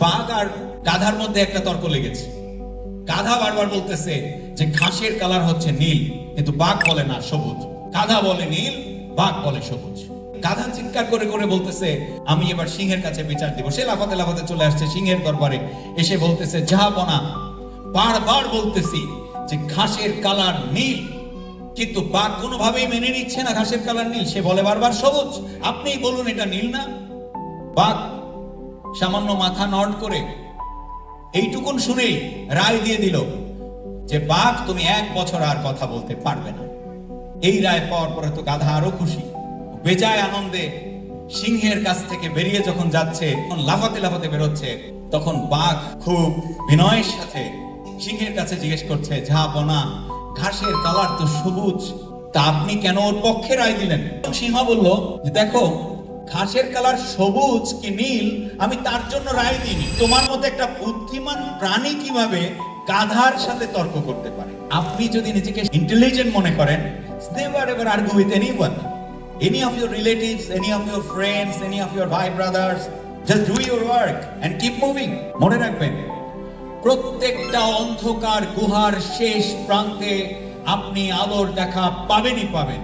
বাঘ আর গাধার মধ্যে একটা তর্ক লেগেছে। গাধা বারবার বলতেছে যে ঘাসের কালার হচ্ছে নীল, কিন্তু বাঘ বলে না সবুজ। গাধা বলে নীল, বাঘ বলে সবুজ। গাধা চিৎকার করে করে বলতেছে আমি এবার সিংহের কাছে বিচার দিব। সে লাফাতে লাফাতে চলে আসছে সিংহের দরবারে, এসে বলতেছে জাহাপনা, বারবার বলতেছি যে ঘাসের কালার নীল, কিন্তু বাঘ কোনোভাবেই মেনে নিচ্ছে না ঘাসের কালার নীল, সে বলে বারবার সবুজ। আপনিই বলুন এটা নীল না। বাঘ সামান্য মাথা নড় করে এইটুকুন শুনেই রায় দিয়ে দিল যে বাঘ তুমি 1 বছর আর কথা বলতে পারবে না। এই রায় পাওয়ার পরে তো গাধা আরো খুশি, বেজায় আনন্দে সিংহের কাছ থেকে বেরিয়ে যখন যাচ্ছে, লাফাতে লাফাতে বেরোচ্ছে, তখন বাঘ খুব বিনয়ের সাথে সিংহের কাছে জিজ্ঞেস করছে জাহাপনা, ঘাসের কালার তো সবুজ, তা আপনি কেন ওর পক্ষে রায় দিলেন? সিংহ বলল যে দেখো, ঘাসের কালার সবুজ কি নীল আমি তার জন্য রায় দিইনি। তোমার মতো একটা বুদ্ধিমান প্রাণী কিভাবে গাধার সাথে তর্ক করতে পারে? আপনি যদি নিজেকে ইন্টেলিজেন্ট মনে করেন, never ever argue with anyone, any of your relatives, any of your friends, any of your bhai brothers, just do your work and keep moving. মনে রাখবেন, প্রত্যেকটা অন্ধকার গুহার শেষ প্রান্তে আপনি আলোর দেখা পাবেনই পাবেন।